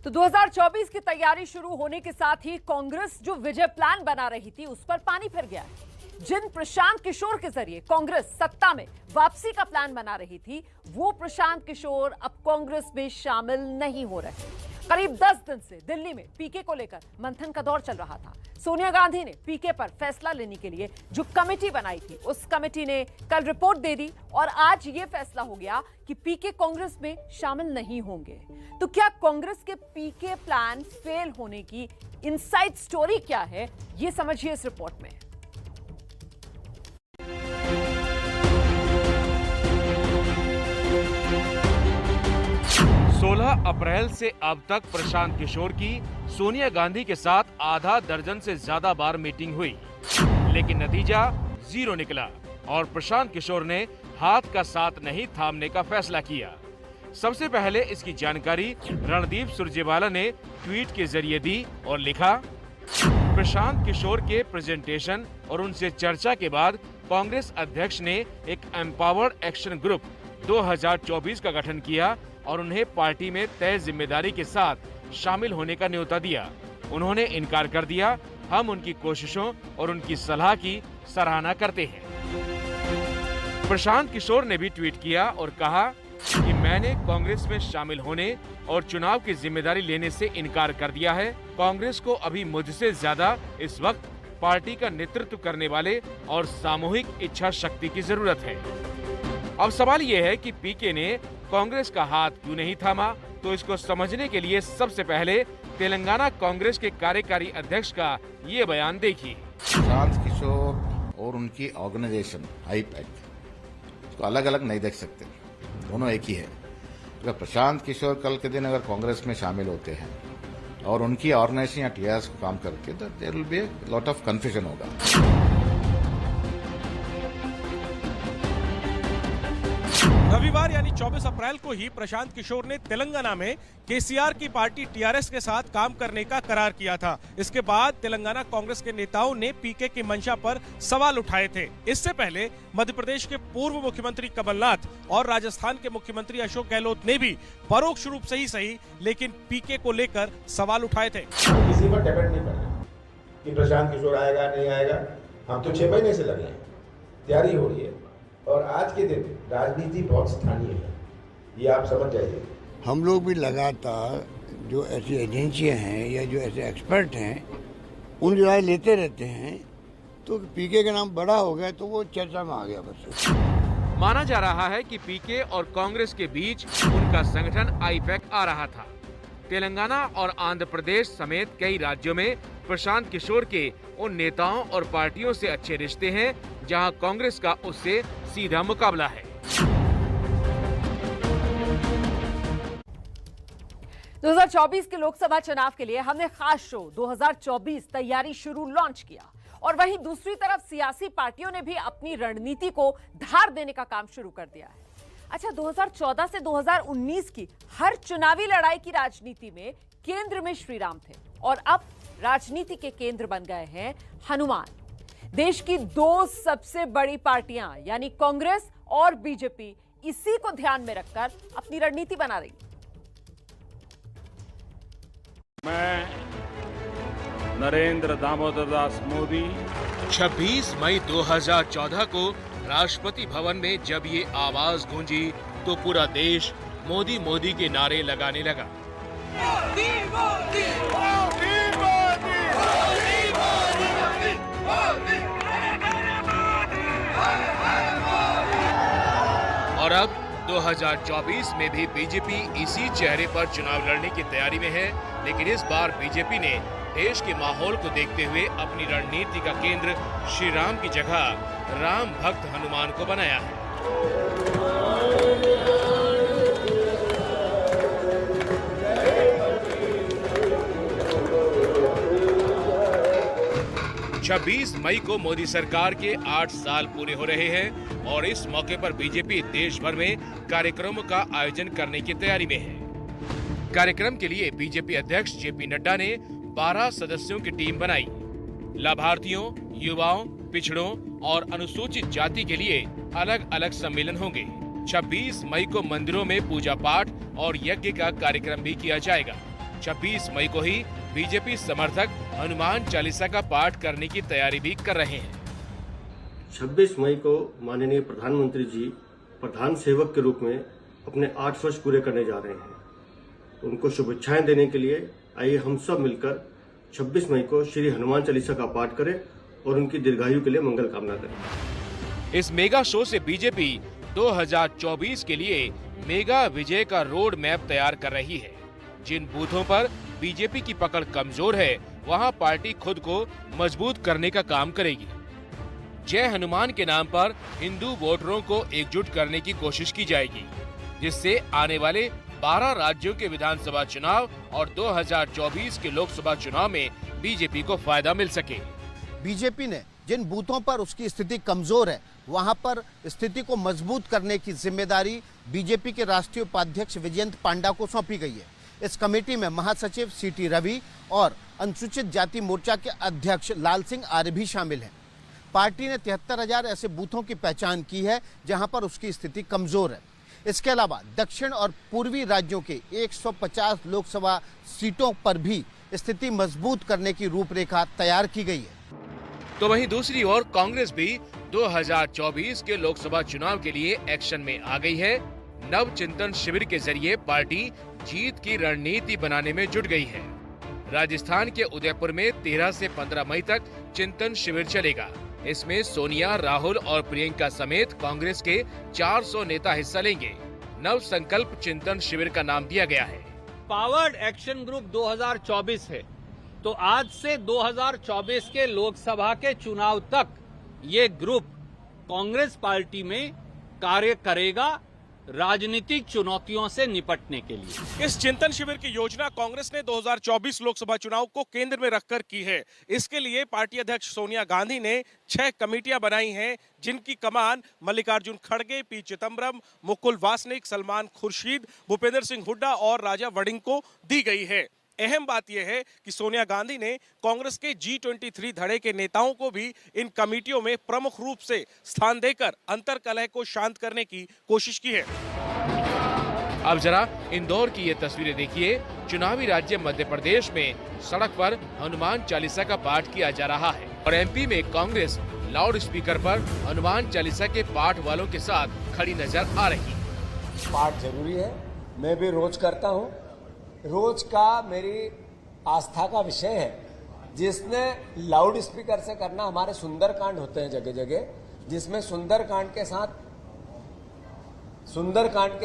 तो 2024 की तैयारी शुरू होने के साथ ही कांग्रेस जो विजय प्लान बना रही थी उस पर पानी फिर गया है। जिन प्रशांत किशोर के जरिए कांग्रेस सत्ता में वापसी का प्लान बना रही थी, वो प्रशांत किशोर अब कांग्रेस में शामिल नहीं हो रहे। करीब 10 दिन से दिल्ली में पीके को लेकर मंथन का दौर चल रहा था। सोनिया गांधी ने पीके पर फैसला लेने के लिए जो कमेटी बनाई थी, उस कमेटी ने कल रिपोर्ट दे दी और आज ये फैसला हो गया कि पीके कांग्रेस में शामिल नहीं होंगे। तो क्या कांग्रेस के पीके प्लान फेल होने की इनसाइड स्टोरी क्या है, ये समझिए इस रिपोर्ट में। 16 अप्रैल से अब तक प्रशांत किशोर की सोनिया गांधी के साथ आधा दर्जन से ज्यादा बार मीटिंग हुई, लेकिन नतीजा 0 निकला और प्रशांत किशोर ने हाथ का साथ नहीं थामने का फैसला किया। सबसे पहले इसकी जानकारी रणदीप सुरजेवाला ने ट्वीट के जरिए दी और लिखा, प्रशांत किशोर के प्रेजेंटेशन और उनसे चर्चा के बाद कांग्रेस अध्यक्ष ने एक एम्पावर्ड एक्शन ग्रुप 2024 का गठन किया और उन्हें पार्टी में तय जिम्मेदारी के साथ शामिल होने का न्योता दिया। उन्होंने इनकार कर दिया। हम उनकी कोशिशों और उनकी सलाह की सराहना करते हैं। प्रशांत किशोर ने भी ट्वीट किया और कहा कि मैंने कांग्रेस में शामिल होने और चुनाव की जिम्मेदारी लेने से इनकार कर दिया है। कांग्रेस को अभी मुझसे ज्यादा इस वक्त पार्टी का नेतृत्व करने वाले और सामूहिक इच्छा शक्ति की जरूरत है। अब सवाल ये है कि पीके ने कांग्रेस का हाथ क्यों नहीं थामा। तो इसको समझने के लिए सबसे पहले तेलंगाना कांग्रेस के कार्यकारी अध्यक्ष का ये बयान देखिए। प्रशांत किशोर और उनकी ऑर्गेनाइजेशन आईपैक इसको अलग अलग नहीं देख सकते, दोनों एक ही है। अगर प्रशांत किशोर कल के दिन अगर कांग्रेस में शामिल होते हैं और उनकी ऑर्गेनाइजेशन या टीआरएस को काम करके, तो there will be a lot of confusion होगा। रविवार यानी 24 अप्रैल को ही प्रशांत किशोर ने तेलंगाना में केसीआर की पार्टी टीआरएस के साथ काम करने का करार किया था। इसके बाद तेलंगाना कांग्रेस के नेताओं ने पीके की मंशा पर सवाल उठाए थे। इससे पहले मध्य प्रदेश के पूर्व मुख्यमंत्री कमलनाथ और राजस्थान के मुख्यमंत्री अशोक गहलोत ने भी परोक्ष रूप से ही सही, लेकिन पीके को लेकर सवाल उठाए थे। किसी पर डिपेंड नहीं कर रहे कि प्रशांत किशोर आएगा नहीं आएगा। हम तो 6 महीने से लगे हैं, तैयारी हो रही है और आज के दिन राजनीति बहुत स्थानीय है, ये आप समझ जाइए। हम लोग भी लगातार जो ऐसी एजेंसियां हैं या जो ऐसे एक्सपर्ट हैं उन राय लेते रहते हैं। तो पीके का नाम बड़ा हो गया तो वो चर्चा में आ गया। बस माना जा रहा है कि पीके और कांग्रेस के बीच उनका संगठन आईपैक आ रहा था। तेलंगाना और आंध्र प्रदेश समेत कई राज्यों में प्रशांत किशोर के उन नेताओं और पार्टियों से अच्छे रिश्ते हैं जहां कांग्रेस का उससे सीधा मुकाबला है। 2024 के लोकसभा चुनाव के लिए हमने खास शो 2024 तैयारी शुरू लॉन्च किया और वहीं दूसरी तरफ सियासी पार्टियों ने भी अपनी रणनीति को धार देने का काम शुरू कर दिया है। अच्छा, 2014 से 2019 की हर चुनावी लड़ाई की राजनीति में केंद्र में श्री राम थे और अब राजनीति के केंद्र बन गए हैं हनुमान। देश की 2 सबसे बड़ी पार्टियां यानी कांग्रेस और बीजेपी इसी को ध्यान में रखकर अपनी रणनीति बना रही। मैं नरेंद्र दामोदर दास मोदी 26 मई 2014 को राष्ट्रपति भवन में जब ये आवाज गूंजी तो पूरा देश मोदी मोदी के नारे लगाने लगा। मोदी, मोदी, मोदी, मोदी, मोदी, मोदी, मोदी, और अब 2024 में भी बीजेपी इसी चेहरे पर चुनाव लड़ने की तैयारी में है, लेकिन इस बार बीजेपी ने देश के माहौल को देखते हुए अपनी रणनीति का केंद्र श्री राम की जगह राम भक्त हनुमान को बनाया है। छब्बीस मई को मोदी सरकार के 8 साल पूरे हो रहे हैं और इस मौके पर बीजेपी देश भर में कार्यक्रमों का आयोजन करने की तैयारी में है। कार्यक्रम के लिए बीजेपी अध्यक्ष जेपी नड्डा ने 12 सदस्यों की टीम बनाई। लाभार्थियों, युवाओं, पिछड़ों और अनुसूचित जाति के लिए अलग अलग सम्मेलन होंगे। 26 मई को मंदिरों में पूजा पाठ और यज्ञ का कार्यक्रम भी किया जाएगा। 26 मई को ही बीजेपी समर्थक हनुमान चालीसा का पाठ करने की तैयारी भी कर रहे हैं। 26 मई को माननीय प्रधानमंत्री जी प्रधान सेवक के रूप में अपने 8 वर्ष पूरे करने जा रहे हैं। तो उनको शुभेच्छाएं देने के लिए आइए हम सब मिलकर 26 मई को श्री हनुमान चालीसा का पाठ करें और उनकी दीर्घायु के लिए मंगल कामना करें। इस मेगा शो से बीजेपी 2024 के लिए मेगा विजय का रोड मैप तैयार कर रही है। जिन बूथों पर बीजेपी की पकड़ कमजोर है, वहां पार्टी खुद को मजबूत करने का काम करेगी। जय हनुमान के नाम पर हिंदू वोटरों को एकजुट करने की कोशिश की जाएगी, जिससे आने वाले 12 राज्यों के विधानसभा चुनाव और 2024 के लोकसभा चुनाव में बीजेपी को फायदा मिल सके। बीजेपी ने जिन बूथों पर उसकी स्थिति कमजोर है, वहां पर स्थिति को मजबूत करने की जिम्मेदारी बीजेपी के राष्ट्रीय उपाध्यक्ष विजयंत पांडा को सौंपी गई है। इस कमेटी में महासचिव सीटी रवि और अनुसूचित जाति मोर्चा के अध्यक्ष लाल सिंह आर्य भी शामिल हैं। पार्टी ने 73,000 ऐसे बूथों की पहचान की है जहां पर उसकी स्थिति कमजोर है। इसके अलावा दक्षिण और पूर्वी राज्यों के 150 लोकसभा सीटों पर भी स्थिति मजबूत करने की रूपरेखा तैयार की गई है। तो वहीं दूसरी ओर कांग्रेस भी 2024 के लोकसभा चुनाव के लिए एक्शन में आ गई है। नव चिंतन शिविर के जरिए पार्टी जीत की रणनीति बनाने में जुट गई है। राजस्थान के उदयपुर में 13 से 15 मई तक चिंतन शिविर चलेगा। इसमें सोनिया, राहुल और प्रियंका समेत कांग्रेस के 400 नेता हिस्सा लेंगे। नव संकल्प चिंतन शिविर का नाम दिया गया है। पावर्ड एक्शन ग्रुप 2024 है, तो आज से 2024 के लोकसभा के चुनाव तक ये ग्रुप कांग्रेस पार्टी में कार्य करेगा राजनीतिक चुनौतियों से निपटने के लिए। इस चिंतन शिविर की योजना कांग्रेस ने 2024 लोकसभा चुनाव को केंद्र में रखकर की है। इसके लिए पार्टी अध्यक्ष सोनिया गांधी ने 6 कमेटियां बनाई हैं, जिनकी कमान मल्लिकार्जुन खड़गे, पी चिदम्बरम, मुकुल वासनिक, सलमान खुर्शीद, भूपेंद्र सिंह हुड्डा और राजा वड़िंग को दी गई है। अहम बात यह है कि सोनिया गांधी ने कांग्रेस के G23 धड़े के नेताओं को भी इन कमेटियों में प्रमुख रूप से स्थान देकर अंतर्कलह को शांत करने की कोशिश की है। अब जरा इंदौर की ये तस्वीरें देखिए। चुनावी राज्य मध्य प्रदेश में सड़क पर हनुमान चालीसा का पाठ किया जा रहा है और MP में कांग्रेस लाउड स्पीकर पर हनुमान चालीसा के पाठ वालों के साथ खड़ी नजर आ रही है। पाठ जरूरी है, मैं भी रोज करता हूँ। रोज का मेरी आस्था का विषय है, जिसने लाउड स्पीकर से करना। हमारे सुंदरकांड होते हैं जगह जगह, जिसमें सुंदरकांड के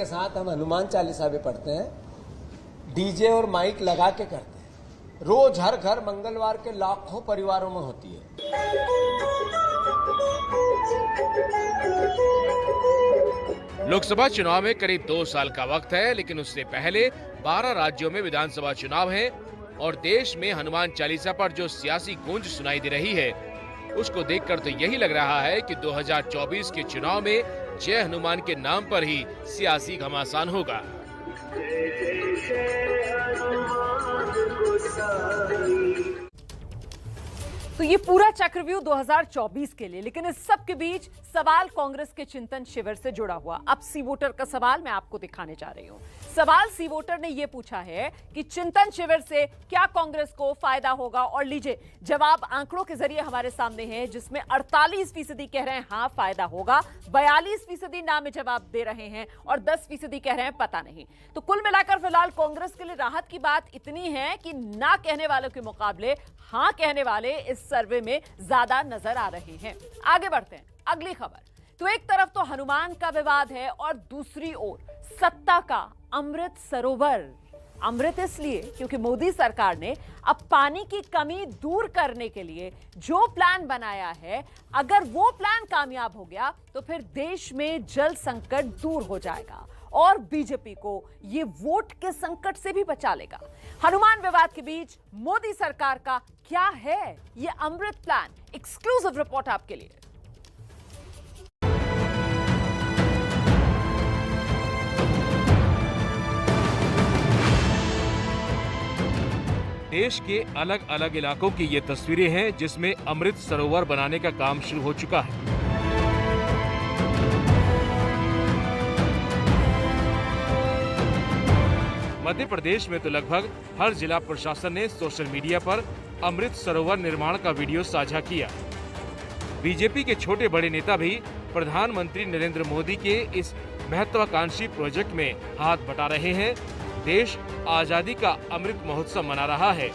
साथ हम हनुमान चालीसा भी पढ़ते हैं। डीजे और माइक लगा के करते हैं। रोज हर घर मंगलवार के लाखों परिवारों में होती है। लोकसभा चुनाव में करीब 2 साल का वक्त है, लेकिन उससे पहले 12 राज्यों में विधानसभा चुनाव है और देश में हनुमान चालीसा पर जो सियासी गूंज सुनाई दे रही है, उसको देखकर तो यही लग रहा है कि 2024 के चुनाव में जय हनुमान के नाम पर ही सियासी घमासान होगा। तो ये पूरा चक्रव्यूह 2024 के लिए, लेकिन इस सब के बीच सवाल कांग्रेस के चिंतन शिविर से जुड़ा हुआ। अब सी वोटर का सवाल मैं आपको दिखाने जा रही हूं। सवाल सी वोटर ने यह पूछा है कि चिंतन शिविर से क्या कांग्रेस को फायदा होगा, और लीजिए जवाब आंकड़ों के जरिए हमारे सामने है, जिसमें 48% कह रहे हैं हाँ फायदा होगा, 42% ना में जवाब दे रहे हैं और 10% कह रहे हैं पता नहीं। तो कुल मिलाकर फिलहाल कांग्रेस के लिए राहत की बात इतनी है कि ना कहने वालों के मुकाबले हाँ कहने वाले इस सर्वे में ज्यादा नजर आ रहे हैं। आगे बढ़ते हैं, अगली खबर। तो एक तरफ तो हनुमान का विवाद है और दूसरी ओर सत्ता का अमृत सरोवर। अमृत इसलिए क्योंकि मोदी सरकार ने अब पानी की कमी दूर करने के लिए जो प्लान बनाया है, अगर वो प्लान कामयाब हो गया तो फिर देश में जल संकट दूर हो जाएगा और बीजेपी को ये वोट के संकट से भी बचा लेगा। हनुमान विवाद के बीच मोदी सरकार का क्या है ये अमृत प्लान? एक्सक्लूसिव रिपोर्ट आपके लिए। देश के अलग अलग इलाकों की ये तस्वीरें हैं, जिसमें अमृत सरोवर बनाने का काम शुरू हो चुका है। मध्य प्रदेश में तो लगभग हर जिला प्रशासन ने सोशल मीडिया पर अमृत सरोवर निर्माण का वीडियो साझा किया। बीजेपी के छोटे बड़े नेता भी प्रधानमंत्री नरेंद्र मोदी के इस महत्वाकांक्षी प्रोजेक्ट में हाथ बटा रहे हैं। देश आजादी का अमृत महोत्सव मना रहा है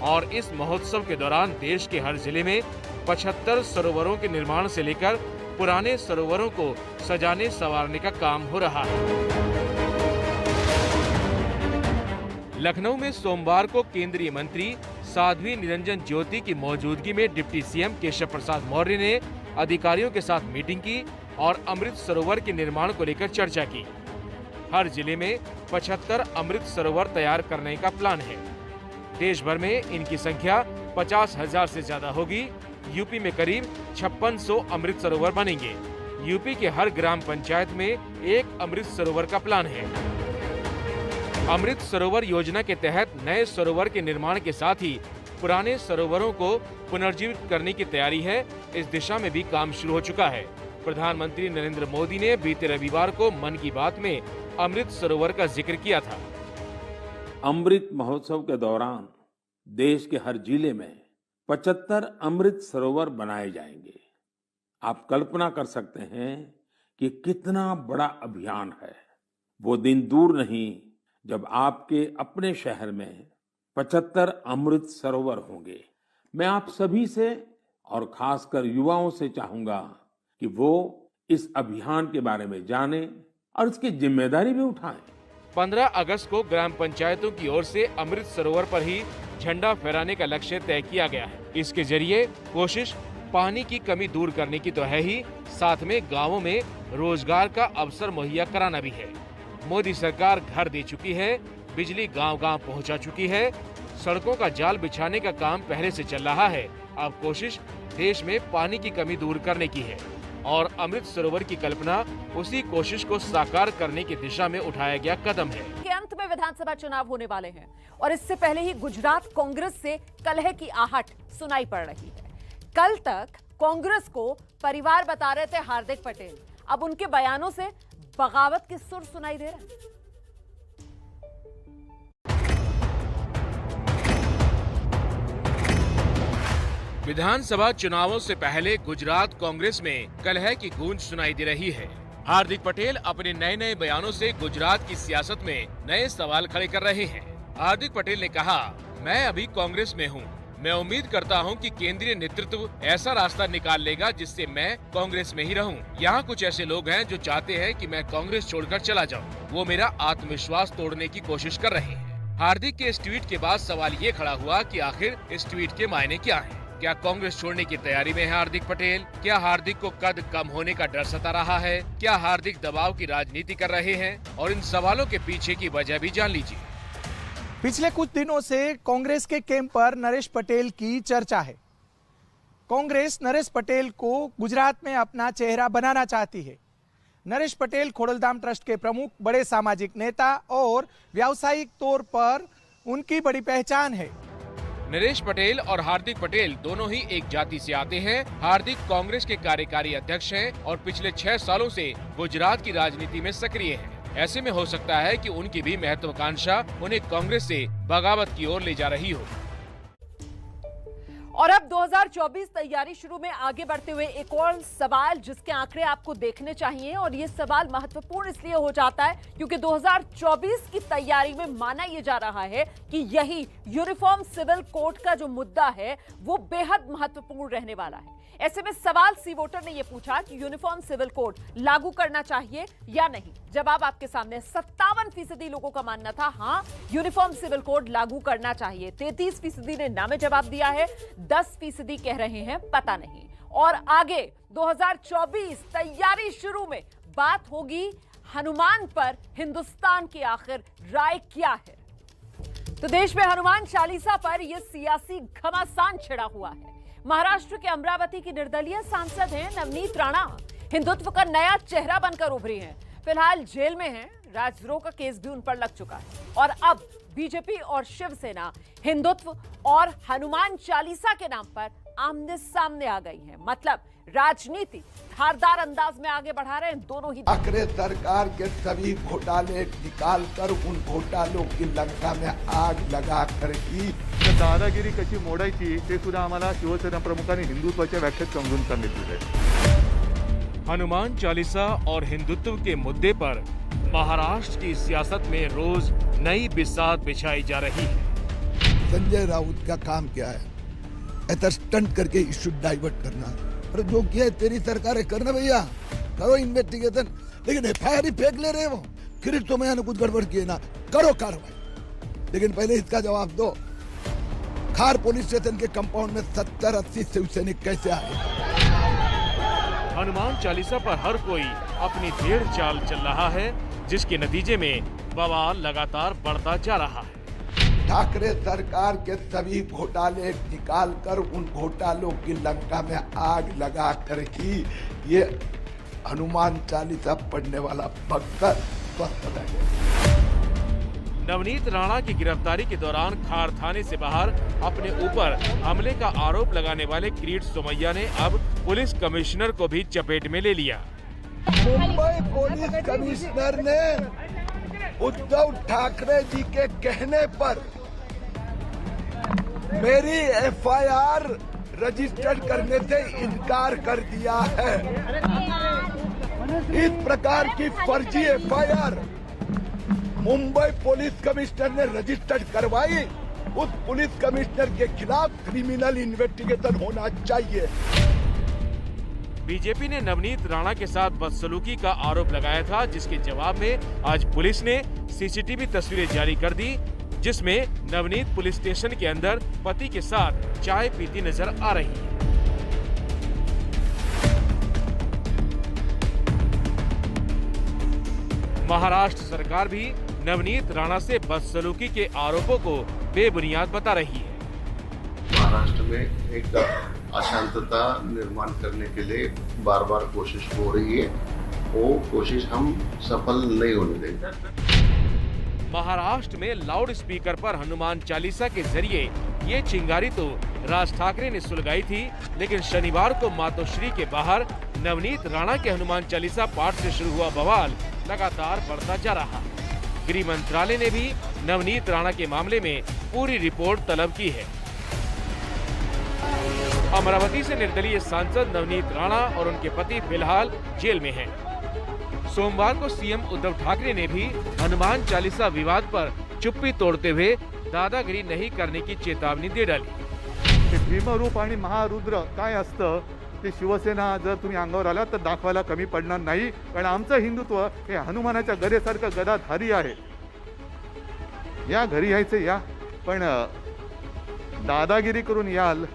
और इस महोत्सव के दौरान देश के हर जिले में 75 सरोवरों के निर्माण से लेकर पुराने सरोवरों को सजाने संवारने का काम हो रहा है। लखनऊ में सोमवार को केंद्रीय मंत्री साध्वी निरंजन ज्योति की मौजूदगी में डिप्टी सीएम केशव प्रसाद मौर्य ने अधिकारियों के साथ मीटिंग की और अमृत सरोवर के निर्माण को लेकर चर्चा की। हर जिले में 75 अमृत सरोवर तैयार करने का प्लान है। देश भर में इनकी संख्या 50,000 से ज्यादा होगी। यूपी में करीब 5600 अमृत सरोवर बनेंगे। यूपी के हर ग्राम पंचायत में एक अमृत सरोवर का प्लान है। अमृत सरोवर योजना के तहत नए सरोवर के निर्माण के साथ ही पुराने सरोवरों को पुनर्जीवित करने की तैयारी है। इस दिशा में भी काम शुरू हो चुका है। प्रधानमंत्री नरेंद्र मोदी ने बीते रविवार को मन की बात में अमृत सरोवर का जिक्र किया था। अमृत महोत्सव के दौरान देश के हर जिले में 75 अमृत सरोवर बनाए जाएंगे। आप कल्पना कर सकते हैं कि कितना बड़ा अभियान है। वो दिन दूर नहीं जब आपके अपने शहर में 75 अमृत सरोवर होंगे। मैं आप सभी से और खासकर युवाओं से चाहूंगा कि वो इस अभियान के बारे में जानें और इसकी जिम्मेदारी भी उठाएं। 15 अगस्त को ग्राम पंचायतों की ओर से अमृत सरोवर पर ही झंडा फहराने का लक्ष्य तय किया गया है। इसके जरिए कोशिश पानी की कमी दूर करने की तो है ही, साथ में गांवों में रोजगार का अवसर मुहैया कराना भी है। मोदी सरकार घर दे चुकी है, बिजली गांव-गांव पहुंचा चुकी है, सड़कों का जाल बिछाने का काम पहले से चल रहा है। अब कोशिश देश में पानी की कमी दूर करने की है और अमृत सरोवर की कल्पना उसी कोशिश को साकार करने की दिशा में उठाया गया कदम है। के अंत में विधानसभा चुनाव होने वाले हैं और इससे पहले ही गुजरात कांग्रेस से कलह की आहट सुनाई पड़ रही है। कल तक कांग्रेस को परिवार बता रहे थे हार्दिक पटेल, अब उनके बयानों से बगावत के सुर सुनाई दे रहे हैं। विधानसभा चुनावों से पहले गुजरात कांग्रेस में कलह की गूंज सुनाई दे रही है। हार्दिक पटेल अपने नए नए बयानों से गुजरात की सियासत में नए सवाल खड़े कर रहे हैं। हार्दिक पटेल ने कहा, मैं अभी कांग्रेस में हूँ। मैं उम्मीद करता हूँ कि केंद्रीय नेतृत्व ऐसा रास्ता निकाल लेगा जिससे मैं कांग्रेस में ही रहूँ। यहाँ कुछ ऐसे लोग हैं जो चाहते हैं कि मैं कांग्रेस छोड़कर चला जाऊँ। वो मेरा आत्मविश्वास तोड़ने की कोशिश कर रहे हैं। हार्दिक के इस ट्वीट के बाद सवाल ये खड़ा हुआ कि आखिर इस ट्वीट के मायने क्या हैं? क्या कांग्रेस छोड़ने की तैयारी में है हार्दिक पटेल? क्या हार्दिक को कद कम होने का डर सता रहा है? क्या हार्दिक दबाव की राजनीति कर रहे हैं? और इन सवालों के पीछे की वजह भी जान लीजिए। पिछले कुछ दिनों से कांग्रेस के कैंप पर नरेश पटेल की चर्चा है। कांग्रेस नरेश पटेल को गुजरात में अपना चेहरा बनाना चाहती है। नरेश पटेल खोडलधाम ट्रस्ट के प्रमुख, बड़े सामाजिक नेता और व्यावसायिक तौर पर उनकी बड़ी पहचान है। नरेश पटेल और हार्दिक पटेल दोनों ही एक जाति से आते हैं। हार्दिक कांग्रेस के कार्यकारी अध्यक्ष हैं और पिछले 6 सालों से गुजरात की राजनीति में सक्रिय हैं। ऐसे में हो सकता है कि उनकी भी महत्वाकांक्षा उन्हें कांग्रेस से बगावत की ओर ले जा रही हो। और अब 2024 तैयारी शुरू में आगे बढ़ते हुए एक और सवाल जिसके आंकड़े आपको देखने चाहिए, और ये सवाल महत्वपूर्ण इसलिए हो जाता है क्योंकि 2024 की तैयारी में माना यह जा रहा है कि यही यूनिफॉर्म सिविल कोड का जो मुद्दा है वो बेहद महत्वपूर्ण रहने वाला है। ऐसे में सवाल सी वोटर ने यह पूछा कि यूनिफॉर्म सिविल कोड लागू करना चाहिए या नहीं। जवाब आपके सामने 57% लोगों का मानना था हाँ यूनिफॉर्म सिविल कोड लागू करना चाहिए। 33% ने ना में जवाब दिया है। 10% कह रहे हैं पता नहीं। और आगे 2024 तैयारी शुरू में बात होगी हनुमान पर। हिंदुस्तान की आखिर राय क्या है? तो देश में हनुमान चालीसा पर यह सियासी घमासान छिड़ा हुआ है। महाराष्ट्र के अमरावती की निर्दलीय सांसद हैं नवनीत राणा, हिंदुत्व का नया चेहरा बनकर उभरी हैं। फिलहाल जेल में हैं। राजद्रोह का केस भी उन पर लग चुका है। और अब बीजेपी और शिवसेना हिंदुत्व और हनुमान चालीसा के नाम पर आमने सामने आ गई है। मतलब राजनीति धारदार अंदाज में आगे बढ़ा रहे हैं दोनों ही। ठाकरे सरकार के सभी घोटाले निकाल कर उन घोटालों की लंका में आग लगा कर ही दादागिरी कशी मोडायची ते सुद्धा आम्हाला शिवसेना प्रमुखांनी हिंदुत्वाच्या व्याख्येत समजून सांगितलेलं आहे। हनुमान चालीसा और हिंदुत्व के मुद्दे पर महाराष्ट्र की सियासत में रोज नई बिसात बिछाई जा रही है। संजय राउत का काम क्या है? ऐसा स्टंट करके इश्यू डाइवर्ट करना। अरे जो किया है तेरी सरकार है, करना भैया, करो इन्वेस्टिगेशन। लेकिन एफआईआर ही फेंक ले रहे हो, फिर तो मैंने कुछ गड़बड़ किए ना, करो कार्रवाई। लेकिन पहले इसका जवाब दो, खार पुलिस स्टेशन के कंपाउंड में 70-80 शिवसैनिक कैसे आए? हनुमान चालीसा पर हर कोई अपनी ढेर चाल चल रहा है, जिसके नतीजे में बवाल लगातार बढ़ता जा रहा है। ठाकरे सरकार के सभी घोटाले निकाल कर उन घोटालों की लंका में आग लगा कर ही ये हनुमान चालीसा पढ़ने वाला भक्त स्वस्थ रहे। नवनीत राणा की गिरफ्तारी के दौरान खार थाने से बाहर अपने ऊपर हमले का आरोप लगाने वाले किरीट सोमैया ने अब पुलिस कमिश्नर को भी चपेट में ले लिया। मुंबई पुलिस कमिश्नर ने उद्धव ठाकरे जी के कहने पर मेरी एफआईआर रजिस्टर करने से इनकार कर दिया है। इस प्रकार की फर्जी एफआईआर मुंबई पुलिस कमिश्नर ने रजिस्टर करवाई, उस पुलिस कमिश्नर के खिलाफ क्रिमिनल इन्वेस्टिगेशन होना चाहिए। बीजेपी ने नवनीत राणा के साथ बदसलूकी का आरोप लगाया था, जिसके जवाब में आज पुलिस ने सीसीटीवी तस्वीरें जारी कर दी, जिसमें नवनीत पुलिस स्टेशन के अंदर पति के साथ चाय पीती नजर आ रही है। महाराष्ट्र सरकार भी नवनीत राणा से बदसलूकी के आरोपों को बेबुनियाद बता रही है। महाराष्ट्र में एक अशांतता निर्माण करने के लिए बार बार कोशिश हो रही है, वो कोशिश हम सफल नहीं होने देंगे। महाराष्ट्र में लाउड स्पीकर पर हनुमान चालीसा के जरिए ये चिंगारी तो राज ठाकरे ने सुलगाई थी, लेकिन शनिवार को मातोश्री के बाहर नवनीत राणा के हनुमान चालीसा पाठ से शुरू हुआ बवाल लगातार बढ़ता जा रहा। गृह मंत्रालय ने भी नवनीत राणा के मामले में पूरी रिपोर्ट तलब की है। अमरावती से निर्दलीय सांसद नवनीत राणा और उनके पति फिलहाल जेल में हैं। सोमवार को सीएम उद्धव ठाकरे ने भी हनुमान चालीसा विवाद पर चुप्पी तोड़ते हुए दादागिरी नहीं करने की चेतावनी दे डाली। भीमरूप आणि महारुद्र काय असतं ते शिवसेना जर तुम्ही अंगावर आला तर दाखवायला कमी पडणार नाही, कारण आमचं हिंदुत्व हे हनुमानाच्या गदेसारखं गदाधारी आहे। या घरी यायचे या, पण दादागिरी करून याल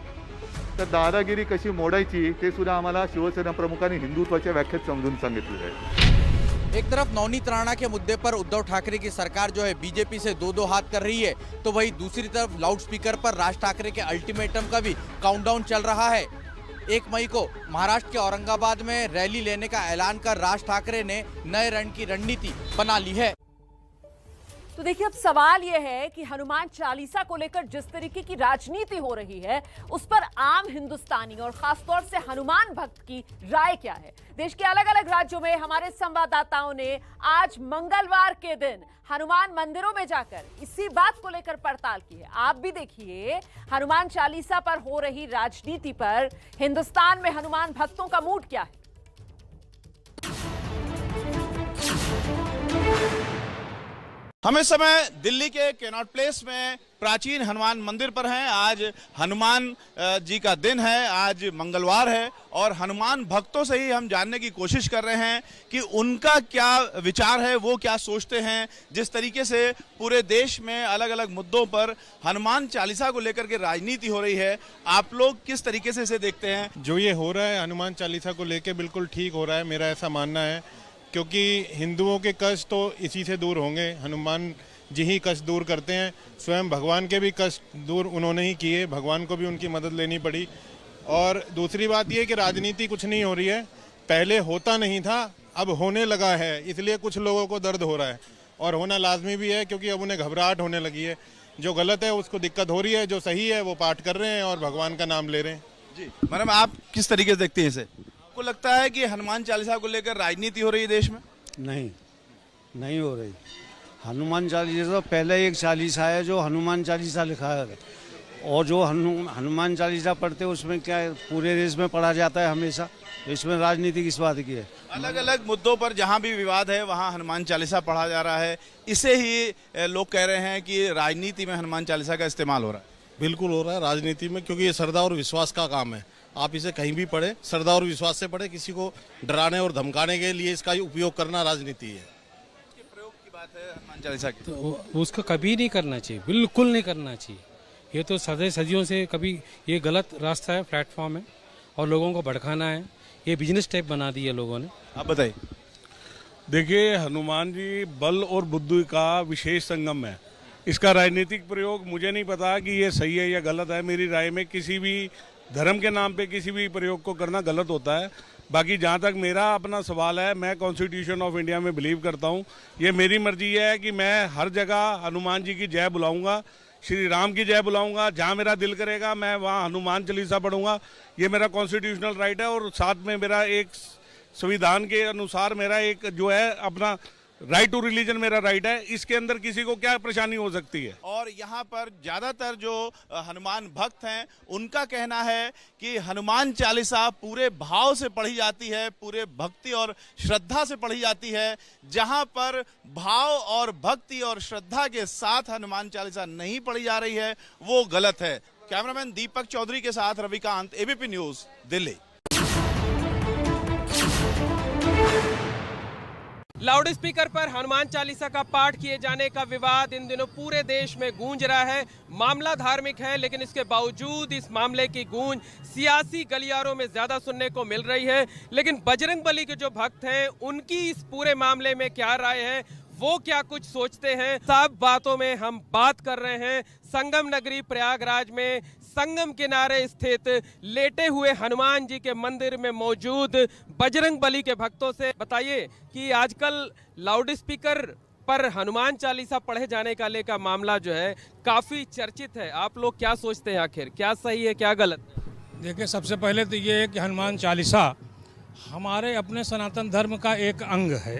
तर दादागिरी कशी मोडायची ते सुद्धा आम्हाला शिवसेना प्रमुखांनी हिंदुत्वाच्या व्याख्येत समजून सांगितलेलं आहे। एक तरफ नवनीत राणा के मुद्दे पर उद्धव ठाकरे की सरकार जो है बीजेपी से दो हाथ कर रही है, तो वहीं दूसरी तरफ लाउडस्पीकर पर राज ठाकरे के अल्टीमेटम का भी काउंटडाउन चल रहा है। 1 मई को महाराष्ट्र के औरंगाबाद में रैली लेने का ऐलान कर राज ठाकरे ने नए रण की रणनीति बना ली है। तो देखिए, अब सवाल यह है कि हनुमान चालीसा को लेकर जिस तरीके की राजनीति हो रही है, उस पर आम हिंदुस्तानी और खासतौर से हनुमान भक्त की राय क्या है। देश के अलग अलग राज्यों में हमारे संवाददाताओं ने आज मंगलवार के दिन हनुमान मंदिरों में जाकर इसी बात को लेकर पड़ताल की है। आप भी देखिए, हनुमान चालीसा पर हो रही राजनीति पर हिंदुस्तान में हनुमान भक्तों का मूड क्या है। हम इस समय दिल्ली के कैनॉट प्लेस में प्राचीन हनुमान मंदिर पर हैं। आज हनुमान जी का दिन है, आज मंगलवार है, और हनुमान भक्तों से ही हम जानने की कोशिश कर रहे हैं कि उनका क्या विचार है, वो क्या सोचते हैं। जिस तरीके से पूरे देश में अलग अलग मुद्दों पर हनुमान चालीसा को लेकर के राजनीति हो रही है, आप लोग किस तरीके से इसे देखते हैं? जो ये हो रहा है हनुमान चालीसा को लेकर बिल्कुल ठीक हो रहा है, मेरा ऐसा मानना है, क्योंकि हिंदुओं के कष्ट तो इसी से दूर होंगे। हनुमान जी ही कष्ट दूर करते हैं। स्वयं भगवान के भी कष्ट दूर उन्होंने ही किए, भगवान को भी उनकी मदद लेनी पड़ी। और दूसरी बात यह कि राजनीति कुछ नहीं हो रही है, पहले होता नहीं था, अब होने लगा है, इसलिए कुछ लोगों को दर्द हो रहा है, और होना लाजमी भी है, क्योंकि अब उन्हें घबराहट होने लगी है। जो गलत है उसको दिक्कत हो रही है, जो सही है वो पाठ कर रहे हैं और भगवान का नाम ले रहे हैं। जी मैडम, आप किस तरीके से देखते हैं इसे? आपको लगता है कि हनुमान चालीसा को लेकर राजनीति हो रही है देश में? नहीं हो रही। हनुमान चालीसा पहले एक चालीसा है जो हनुमान चालीसा लिखा है, और जो हनुमान चालीसा पढ़ते हैं उसमें क्या है, पूरे देश में पढ़ा जाता है हमेशा। इसमें राजनीति किस बात की है? अलग अलग मुद्दों पर जहां भी विवाद है वहां हनुमान चालीसा पढ़ा जा रहा है। इसे ही लोग कह रहे हैं कि राजनीति में हनुमान चालीसा का इस्तेमाल हो रहा है। बिल्कुल हो रहा है राजनीति में, क्योंकि ये श्रद्धा और विश्वास का काम है। आप इसे कहीं भी पढ़े, श्रद्धा और विश्वास से पढ़े। किसी को डराने और धमकाने के लिए इसका उपयोग करना राजनीति है। प्रयोग की बात है हनुमान चालीसा की, तो उसको कभी नहीं करना चाहिए, बिल्कुल नहीं करना चाहिए। ये तो सदियों से कभी ये गलत रास्ता है, प्लेटफॉर्म है, और लोगों को भड़काना है। ये बिजनेस टाइप बना दिया लोगों ने। आप बताइए। देखिए, हनुमान जी बल और बुद्धि का विशेष संगम है। इसका राजनीतिक प्रयोग मुझे नहीं पता कि ये सही है या गलत है। मेरी राय में किसी भी धर्म के नाम पे किसी भी प्रयोग को करना गलत होता है। बाकी जहाँ तक मेरा अपना सवाल है, मैं कॉन्स्टिट्यूशन ऑफ इंडिया में बिलीव करता हूँ। ये मेरी मर्जी है कि मैं हर जगह हनुमान जी की जय बुलाऊंगा, श्री राम की जय बुलाऊंगा। जहाँ मेरा दिल करेगा मैं वहाँ हनुमान चालीसा पढ़ूंगा। ये मेरा कॉन्स्टिट्यूशनल राइट है, और साथ में मेरा एक संविधान के अनुसार मेरा एक जो है अपना राइट टू रिलीजन मेरा राइट है। इसके अंदर किसी को क्या परेशानी हो सकती है? और यहाँ पर ज्यादातर जो हनुमान भक्त हैं उनका कहना है कि हनुमान चालीसा पूरे भाव से पढ़ी जाती है, पूरे भक्ति और श्रद्धा से पढ़ी जाती है। जहाँ पर भाव और भक्ति और श्रद्धा के साथ हनुमान चालीसा नहीं पढ़ी जा रही है वो गलत है। कैमरामैन दीपक चौधरी के साथ Ravikant, ABP news, Delhi. Loud speaker पर हनुमान चालीसा का पाठ किए जाने का विवाद इन दिनों पूरे देश में गूंज रहा है। मामला धार्मिक है, लेकिन इसके बावजूद इस मामले की गूंज सियासी गलियारों में ज्यादा सुनने को मिल रही है। लेकिन बजरंगबली के जो भक्त हैं उनकी इस पूरे मामले में क्या राय है, वो क्या कुछ सोचते हैं, सब बातों में हम बात कर रहे हैं संगम नगरी प्रयागराज में संगम किनारे स्थित लेटे हुए हनुमान जी के मंदिर में मौजूद बजरंगबली के भक्तों से। बताइए कि आजकल लाउड स्पीकर पर हनुमान चालीसा पढ़े जाने का लेकर मामला जो है काफी चर्चित है। आप लोग क्या सोचते हैं, आखिर क्या सही है क्या गलत? देखिए, सबसे पहले तो ये है कि हनुमान चालीसा हमारे अपने सनातन धर्म का एक अंग है।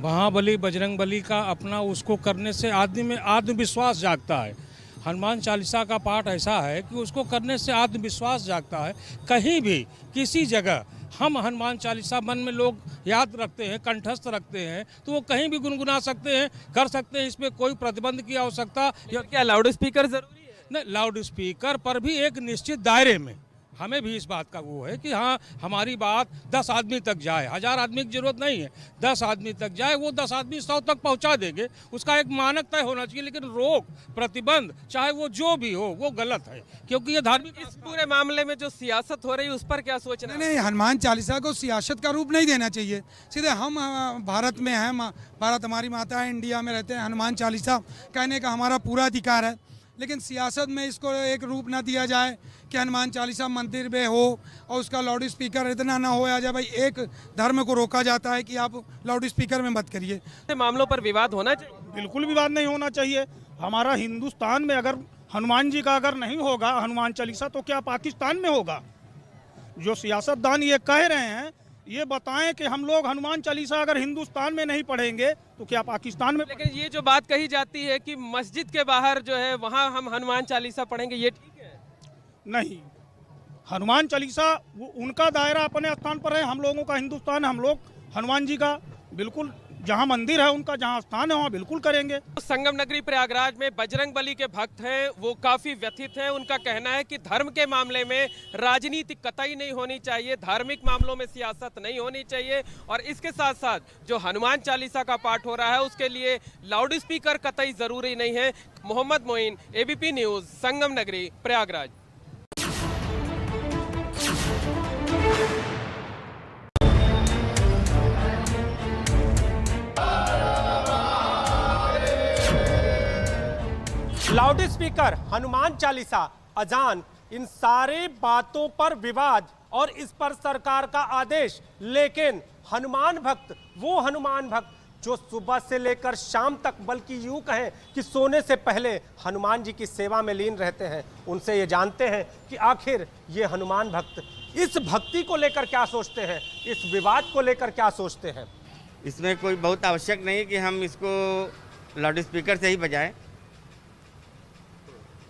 महाबली बजरंगबली का अपना उसको करने से आदमी में आत्मविश्वास जागता है। हनुमान चालीसा का पाठ ऐसा है कि उसको करने से आत्मविश्वास जागता है। कहीं भी किसी जगह हम हनुमान चालीसा मन में लोग याद रखते हैं, कंठस्थ रखते हैं, तो वो कहीं भी गुनगुना सकते हैं, कर सकते हैं। इसमें कोई प्रतिबंध की आवश्यकता क्या लाउड स्पीकर जरूरी है? नहीं, लाउड स्पीकर पर भी एक निश्चित दायरे में हमें भी इस बात का वो है कि हाँ, हमारी बात 10 आदमी तक जाए। 1000 आदमी की जरूरत नहीं है, 10 आदमी तक जाए। वो 10 आदमी 100 तक पहुंचा देंगे, उसका एक मानक तय होना चाहिए। लेकिन रोक प्रतिबंध चाहे वो जो भी हो वो गलत है, क्योंकि ये धार्मिक। इस पूरे मामले में जो सियासत हो रही है उस पर क्या सोचना? नहीं, हनुमान चालीसा को सियासत का रूप नहीं देना चाहिए। सीधे हम भारत में हैं, भारत हमारी माता है, इंडिया में रहते हैं। हनुमान चालीसा कहने का हमारा पूरा अधिकार है, लेकिन सियासत में इसको एक रूप ना दिया जाए कि हनुमान चालीसा मंदिर में हो और उसका लाउड स्पीकर इतना ना हो आ जाए। भाई, एक धर्म को रोका जाता है कि आप लाउड स्पीकर में मत करिए। मामलों पर विवाद होना चाहिए? बिल्कुल विवाद नहीं होना चाहिए। हमारा हिंदुस्तान में अगर हनुमान जी का अगर नहीं होगा हनुमान चालीसा, तो क्या पाकिस्तान में होगा? जो सियासतदान ये कह रहे हैं, ये बताएं कि हम लोग हनुमान चालीसा अगर हिंदुस्तान में नहीं पढ़ेंगे तो क्या पाकिस्तान में? लेकिन ये जो बात कही जाती है कि मस्जिद के बाहर जो है वहाँ हम हनुमान चालीसा पढ़ेंगे, ये ठीक है? नहीं, हनुमान चालीसा उनका दायरा अपने स्थान पर है। हम लोगों का हिंदुस्तान है, हम लोग हनुमान जी का बिल्कुल जहाँ मंदिर है उनका जहाँ स्थान है वहाँ बिल्कुल करेंगे। संगम नगरी प्रयागराज में बजरंगबली के भक्त हैं, वो काफी व्यथित हैं। उनका कहना है कि धर्म के मामले में राजनीति कतई नहीं होनी चाहिए, धार्मिक मामलों में सियासत नहीं होनी चाहिए। और इसके साथ साथ जो हनुमान चालीसा का पाठ हो रहा है उसके लिए लाउड स्पीकर कतई जरूरी नहीं है। मोहम्मद मोइन, एबीपी न्यूज, संगम नगरी प्रयागराज। लाउड स्पीकर, हनुमान चालीसा, अजान, इन सारे बातों पर विवाद और इस पर सरकार का आदेश। लेकिन हनुमान भक्त, वो हनुमान भक्त जो सुबह से लेकर शाम तक, बल्कि यूं कहें कि सोने से पहले हनुमान जी की सेवा में लीन रहते हैं, उनसे ये जानते हैं कि आखिर ये हनुमान भक्त इस भक्ति को लेकर क्या सोचते हैं, इस विवाद को लेकर क्या सोचते हैं। इसमें कोई बहुत आवश्यक नहीं है कि हम इसको लाउड स्पीकर से ही बजाएं,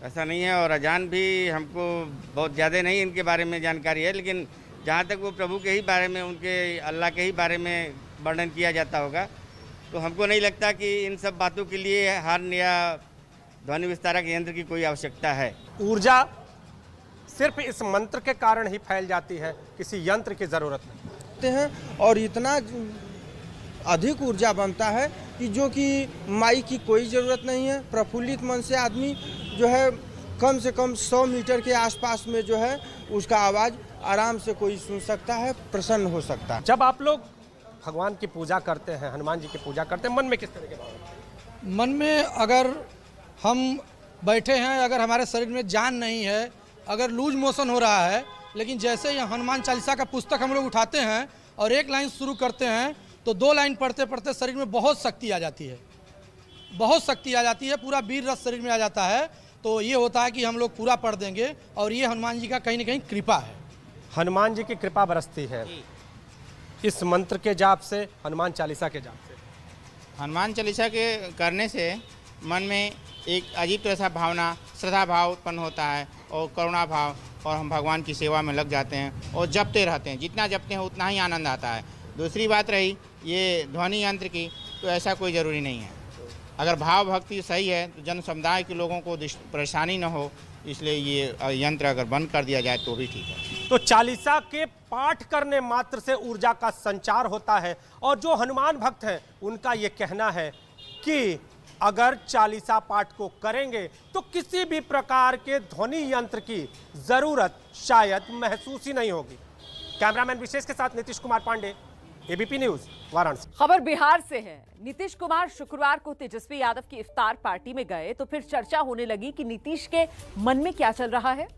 ऐसा नहीं है। और अजान भी हमको बहुत ज़्यादा नहीं इनके बारे में जानकारी है, लेकिन जहाँ तक वो प्रभु के ही बारे में, उनके अल्लाह के ही बारे में वर्णन किया जाता होगा, तो हमको नहीं लगता कि इन सब बातों के लिए हॉर्न या ध्वनि विस्तारक यंत्र की कोई आवश्यकता है। ऊर्जा सिर्फ इस मंत्र के कारण ही फैल जाती है, किसी यंत्र की जरूरत नहीं है। और इतना अधिक ऊर्जा बनता है कि जो कि माइक की कोई ज़रूरत नहीं है। प्रफुल्लित मन से आदमी जो है कम से कम 100 मीटर के आसपास में जो है उसका आवाज़ आराम से कोई सुन सकता है, प्रसन्न हो सकता है। जब आप लोग भगवान की पूजा करते हैं, हनुमान जी की पूजा करते हैं, मन में किस तरह के भाव होते हैं? मन में अगर हम बैठे हैं, अगर हमारे शरीर में जान नहीं है, अगर लूज मोशन हो रहा है, लेकिन जैसे ही हनुमान चालीसा का पुस्तक हम लोग उठाते हैं और एक लाइन शुरू करते हैं तो 2 लाइन पढ़ते पढ़ते शरीर में बहुत शक्ति आ जाती है, बहुत शक्ति आ जाती है, पूरा वीर रस शरीर में आ जाता है। तो ये होता है कि हम लोग पूरा पढ़ देंगे और ये हनुमान जी का कहीं ना कहीं कृपा है। हनुमान जी की कृपा बरसती है इस मंत्र के जाप से, हनुमान चालीसा के जाप से। हनुमान चालीसा के करने से मन में एक अजीब तरह सा भावना, श्रद्धा भाव उत्पन्न होता है और करुणा भाव, और हम भगवान की सेवा में लग जाते हैं और जपते रहते हैं। जितना जपते हैं उतना ही आनंद आता है। दूसरी बात रही ये ध्वनि यंत्र की, तो ऐसा कोई ज़रूरी नहीं है। अगर भाव भक्ति सही है तो जन समुदाय के लोगों को परेशानी न हो, इसलिए ये यंत्र अगर बंद कर दिया जाए तो भी ठीक है। तो चालीसा के पाठ करने मात्र से ऊर्जा का संचार होता है, और जो हनुमान भक्त हैं उनका ये कहना है कि अगर चालीसा पाठ को करेंगे तो किसी भी प्रकार के ध्वनि यंत्र की जरूरत शायद महसूस ही नहीं होगी। कैमरामैन विशेष के साथ नीतीश कुमार पांडे, एबीपी न्यूज, वाराणसी। खबर बिहार से है। नीतीश कुमार शुक्रवार को तेजस्वी यादव की इफ्तार पार्टी में गए तो फिर चर्चा होने लगी कि नीतीश के मन में क्या चल रहा है।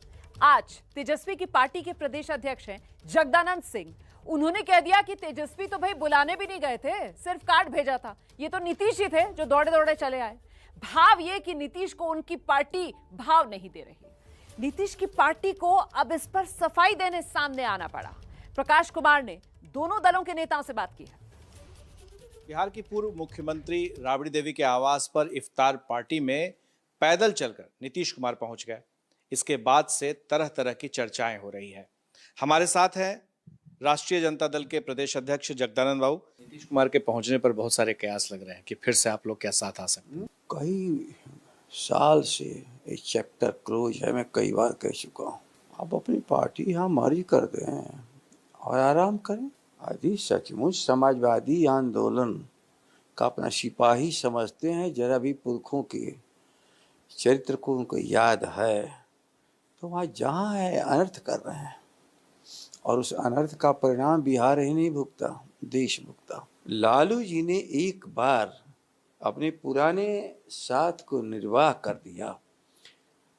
आज तेजस्वी की पार्टी के प्रदेश अध्यक्ष हैं जगदानंद सिंह। उन्होंने कह दिया कि तेजस्वी तो भाई बुलाने भी नहीं गए थे, सिर्फ कार्ड भेजा था। ये तो नीतीश ही थे जो दौड़े दौड़े चले आए। भाव ये कि नीतीश को उनकी पार्टी भाव नहीं दे रही। नीतीश की पार्टी को अब इस पर सफाई देने सामने आना पड़ा। प्रकाश कुमार ने दोनों दलों के नेताओं से बात की है। बिहार की पूर्व मुख्यमंत्री राबड़ी देवी के आवास पर इफ्तार पार्टी में पैदल चलकर नीतीश कुमार पहुंच गए। इसके बाद से तरह तरह की चर्चाएं हो रही हैं। हमारे साथ हैं राष्ट्रीय जनता दल के प्रदेश अध्यक्ष जगदानंद बाबू। नीतीश कुमार के पहुंचने पर बहुत सारे कयास लग रहे हैं कि फिर से आप लोग क्या साथ आ सकते हैं। कई साल से एक चैप्टर क्लोज है, मैं कई बार कह चुका हूँ। आप अपनी पार्टी हमारी कर दें और आराम करें। यदि सचमुच समाजवादी आंदोलन का अपना सिपाही समझते हैं, जरा भी पुरखों के चरित्र को उनको याद है, तो वहाँ जहाँ है अनर्थ कर रहे हैं, और उस अनर्थ का परिणाम बिहार ही नहीं भुगता, देश भुगता। लालू जी ने एक बार अपने पुराने साथ को निर्वाह कर दिया,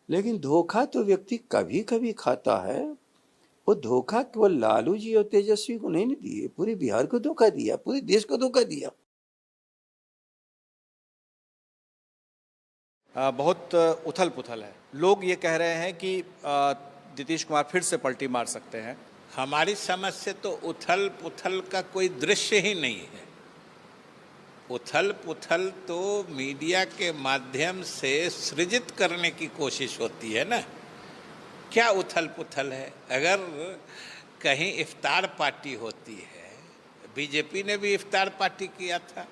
लेकिन धोखा तो व्यक्ति कभी कभी खाता है। वो धोखा केवल लालू जी और तेजस्वी को नहीं दिए, पूरे बिहार को धोखा दिया, पूरे देश को धोखा दिया। बहुत उथल पुथल है। लोग ये कह रहे हैं कि नीतीश कुमार फिर से पलटी मार सकते हैं। हमारी समझ से तो उथल पुथल का कोई दृश्य ही नहीं है। उथल पुथल तो मीडिया के माध्यम से सृजित करने की कोशिश होती है ना। क्या उथल पुथल है? अगर कहीं इफ्तार पार्टी होती है, बीजेपी ने भी इफ्तार पार्टी किया था,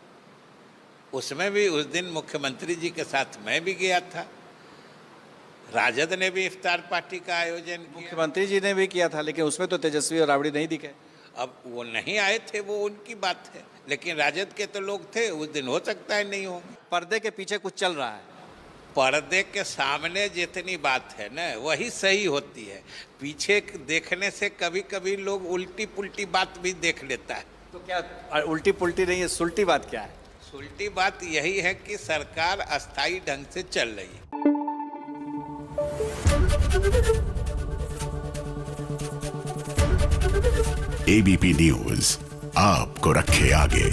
उसमें भी उस दिन मुख्यमंत्री जी के साथ मैं भी गया था। राजद ने भी इफ्तार पार्टी का आयोजन किया, मुख्यमंत्री जी ने भी किया था, लेकिन उसमें तो तेजस्वी और राबड़ी नहीं दिखे। अब वो नहीं आए थे, वो उनकी बात है, लेकिन राजद के तो लोग थे उस दिन, हो सकता है नहीं होंगे। पर्दे के पीछे कुछ चल रहा है। पर्दे के सामने जितनी बात है ना वही सही होती है। पीछे देखने से कभी कभी लोग उल्टी पुल्टी बात भी देख लेता है। तो क्या उल्टी पुल्टी नहीं है, सुल्टी बात क्या है? सुल्टी बात यही है कि सरकार अस्थायी ढंग से चल रही है। एबीपी न्यूज आपको रखे आगे।